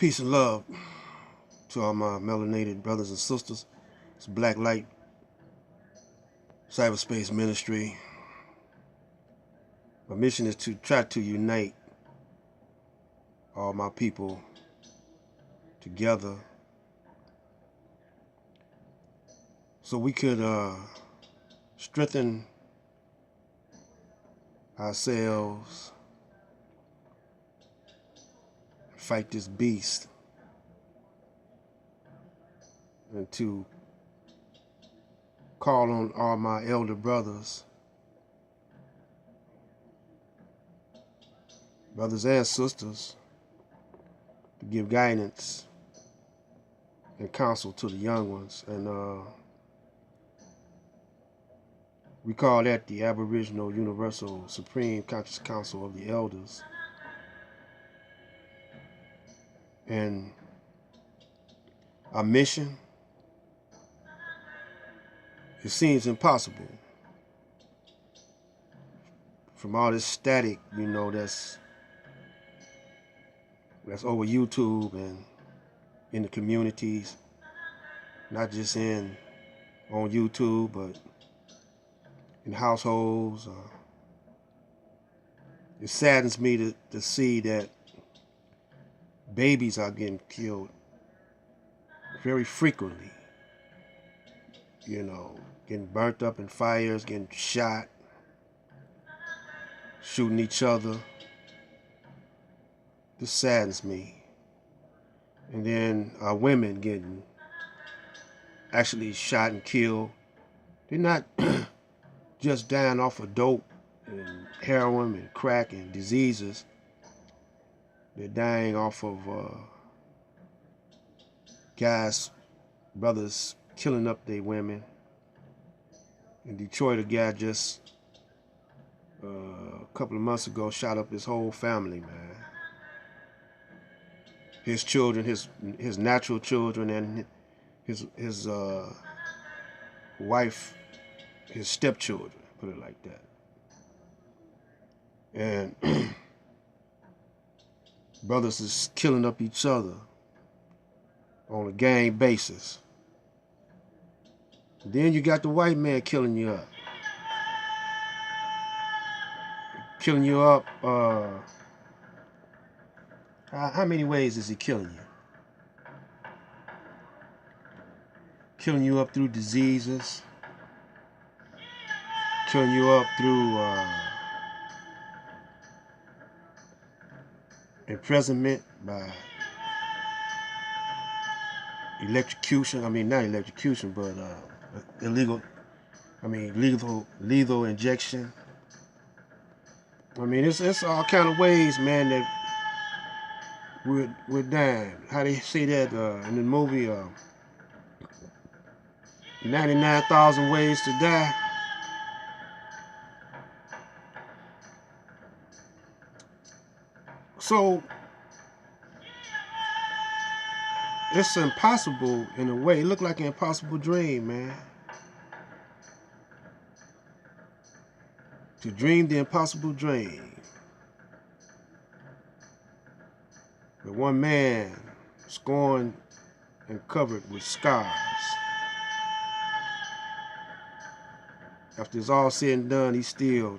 Peace and love to all my melanated brothers and sisters. It's Black Light Cyberspace Ministry. My mission is to try to unite all my people together so we could strengthen ourselves, fight this beast, and to call on all my elder brothers and sisters to give guidance and counsel to the young ones. And we call that the Aboriginal Universal Supreme Conscious Council of the Elders. And our mission, it seems impossible from all this static, that's over YouTube and in the communities, not just on YouTube, but in households. It saddens me to see that babies are getting killed very frequently, getting burnt up in fires, getting shot, shooting each other. This saddens me. And then women getting actually shot and killed. They're not just dying off of dope and heroin and crack and diseases. They're dying off of brothers killing up their women. In Detroit, a guy just a couple of months ago shot up his whole family, man. His children, his natural children, and his wife, his stepchildren, put it like that. And brothers is killing up each other on a gang basis. Then you got the white man killing you up. Killing you up, how many ways is he killing you? Killing you up through diseases. Killing you up through imprisonment by electrocution. Not electrocution, but lethal injection. It's all kind of ways, man, that we're dying. How they say that in the movie 99,000 Ways to Die? So it's impossible in a way. It looked like an impossible dream, man. To dream the impossible dream. But one man scorned and covered with scars. After it's all said and done, he's still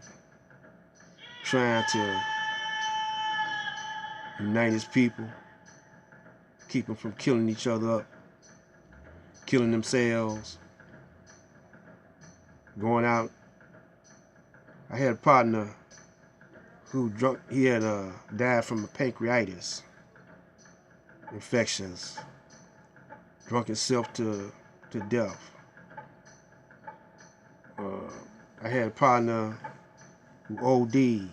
trying to unite his people, keep them from killing each other up, killing themselves, going out. I had a partner who he had died from a pancreatitis infections, drunk himself to death. I had a partner who OD'd.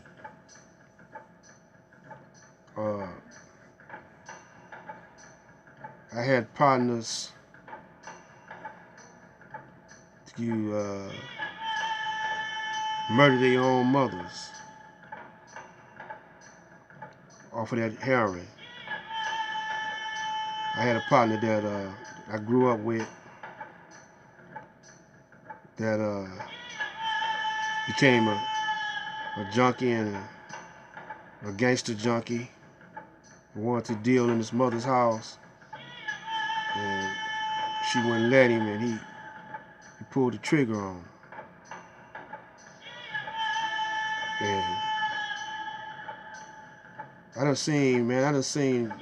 I had partners who murder their own mothers off of that heroin. I had a partner that I grew up with that became a junkie and a gangster junkie, wanted to deal in his mother's house, and she wouldn't let him, and he pulled the trigger on him. And I done seen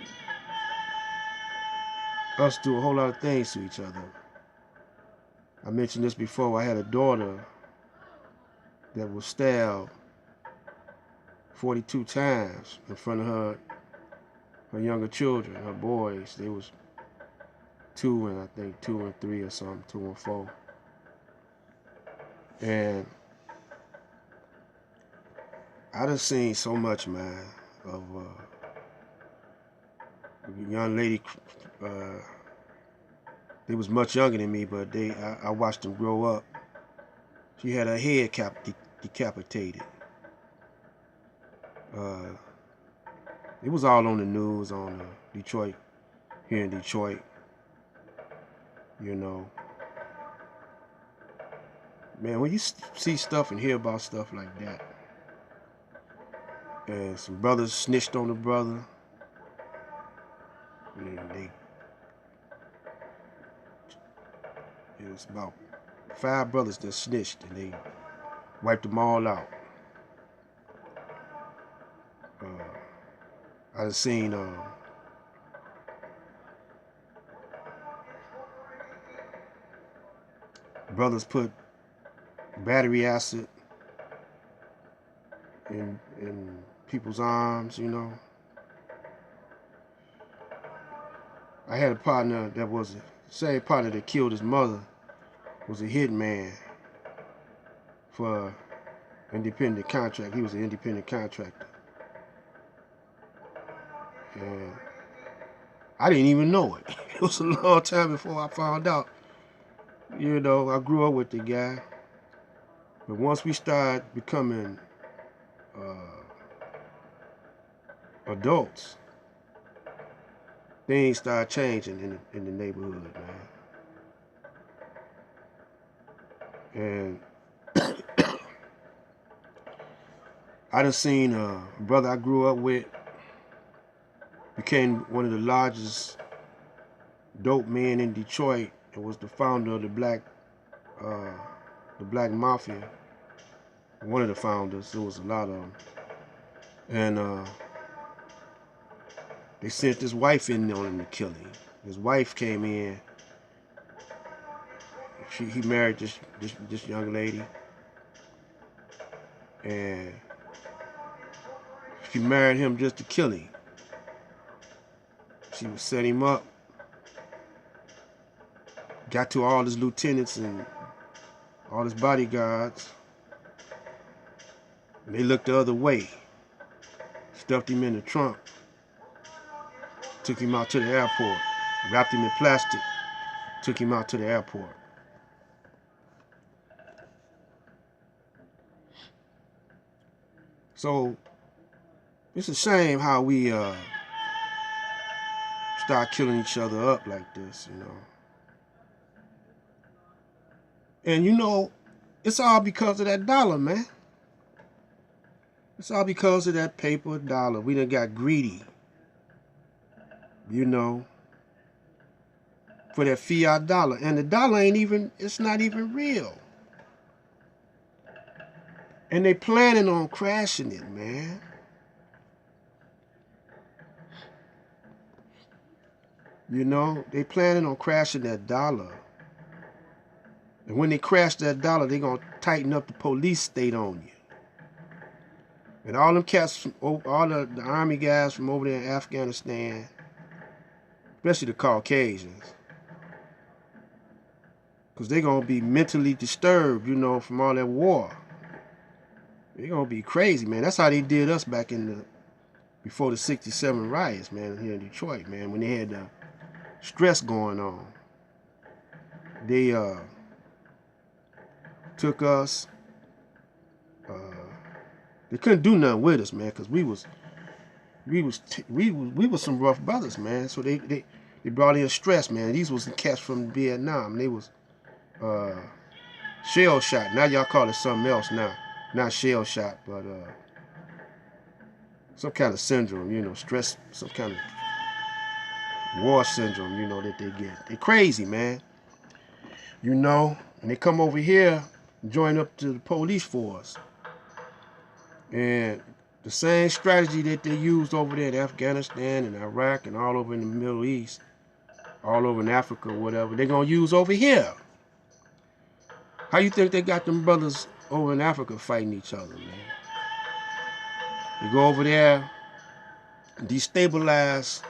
us do a whole lot of things to each other. I mentioned this before. I had a daughter that was stabbed 42 times in front of her younger children, her boys. They was 2 and I think 2 and 3 or something, 2 and 4. And I done seen so much, man, of a young lady. They was much younger than me, but I watched them grow up. She had her head decapitated. It was all on the news on Detroit, here in Detroit. You know, man, when you see stuff and hear about stuff like that, and some brothers snitched on the brother, and it was about 5 brothers that snitched, and they wiped them all out. I done seen brothers put battery acid in people's arms, you know. I had a partner that was the same partner that killed his mother, was a hitman for independent contract. He was an independent contractor. And I didn't even know it. It was a long time before I found out. You know, I grew up with the guy. But once we started becoming adults, things started changing in the neighborhood, man. And I done seen a brother I grew up with became one of the largest dope men in Detroit. It was the founder of the Black Mafia. One of the founders. There was a lot of them. And they sent his wife in on him to kill him. His wife came in. He married this young lady, and she married him just to kill him. She would set him up. Got to all his lieutenants and all his bodyguards. And they looked the other way. Stuffed him in the trunk. Took him out to the airport. Wrapped him in plastic. Took him out to the airport. So it's a shame how we start killing each other up like this, you know. And you know, it's all because of that dollar, man. It's all because of that paper dollar. We done got greedy, you know, for that fiat dollar. And the dollar it's not even real. And they planning on crashing it, man. You know, they planning on crashing that dollar. And when they crash that dollar, they gonna tighten up the police state on you. And all them cats, all the army guys from over there in Afghanistan, especially the Caucasians, because they're gonna be mentally disturbed, you know, from all that war. They're gonna be crazy, man. That's how they did us back before the '67 riots, man, here in Detroit, man, when they had the stress going on. They took us. They couldn't do nothing with us, man, because we was some rough brothers, man. So they brought in stress, man. These was the cats from Vietnam. They was shell shot. Now y'all call it something else now. Not shell shot, but some kind of syndrome, stress, some kind of war syndrome, that they get. They're crazy, man. And they come over here, join up to the police force. And the same strategy that they used over there in Afghanistan and Iraq and all over in the Middle East, all over in Africa, whatever, they're going to use over here. How you think they got them brothers over in Africa fighting each other, man? They go over there, destabilize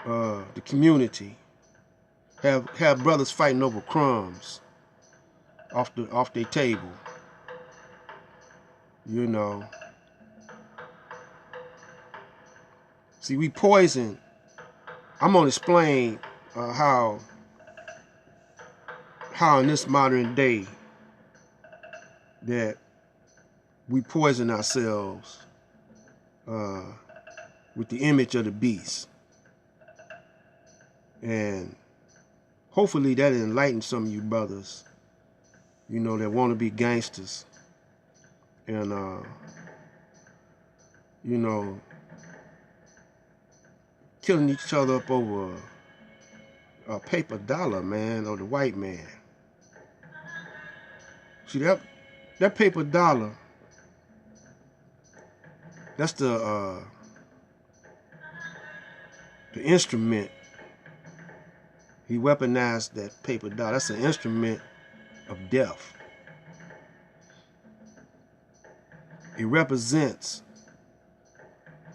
the community, have brothers fighting over crumbs off their table. See, we poison. I'm gonna explain how in this modern day that we poison ourselves with the image of the beast. And hopefully that enlightens some of you brothers, that want to be gangsters and, killing each other up over a paper dollar, man, or the white man. See, that paper dollar, that's the instrument. He weaponized that paper dollar. That's an instrument of death. It represents,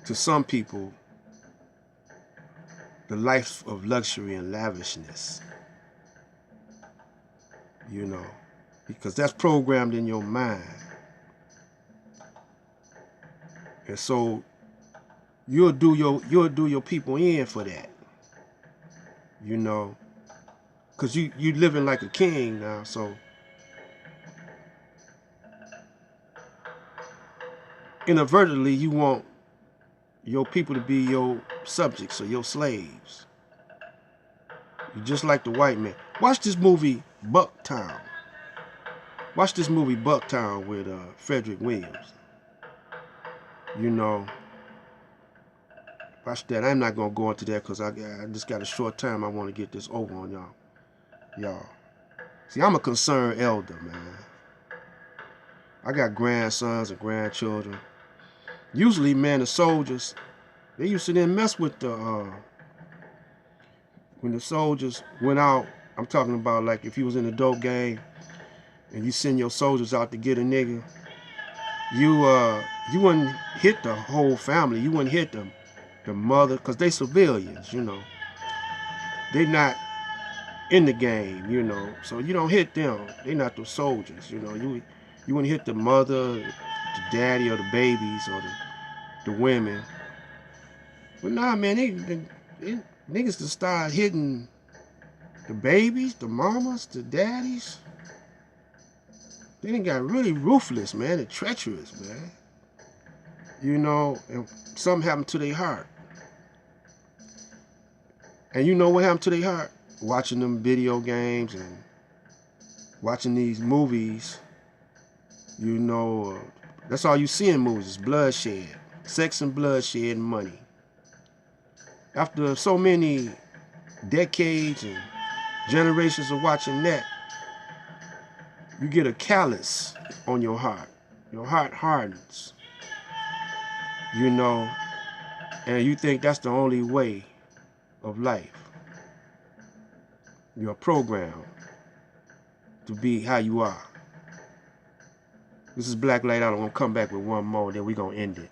to some people, the life of luxury and lavishness. Because that's programmed in your mind. And so you'll do your people in for that. Because you living like a king now, so inadvertently you want your people to be your subjects or your slaves. You're just like the white man. Watch this movie Bucktown. Watch this movie Bucktown with Frederick Williams. Watch that. I'm not gonna go into that because I just got a short time. I want to get this over on y'all. See, I'm a concerned elder, man. I got grandsons and grandchildren. Usually, man, the soldiers, they used to then mess with when the soldiers went out. I'm talking about like if you was in a dope gang and you send your soldiers out to get a nigga, you wouldn't hit the whole family. You wouldn't hit the mother, because they civilians, They not in the game, So you don't hit them. They not the soldiers, You wouldn't hit the mother, the daddy, or the babies, or the women. But nah, man, they niggas to start hitting the babies, the mamas, the daddies. They done got really ruthless, man, and treacherous, man. And something happened to their heart. And you know what happened to their heart? Watching them video games and watching these movies. That's all you see in movies is bloodshed. Sex and bloodshed and money. After so many decades and generations of watching that, you get a callus on your heart. Your heart hardens. And you think that's the only way of life. You're programmed to be how you are. This is Black Light Out. I'm going to come back with one more, then we're going to end it.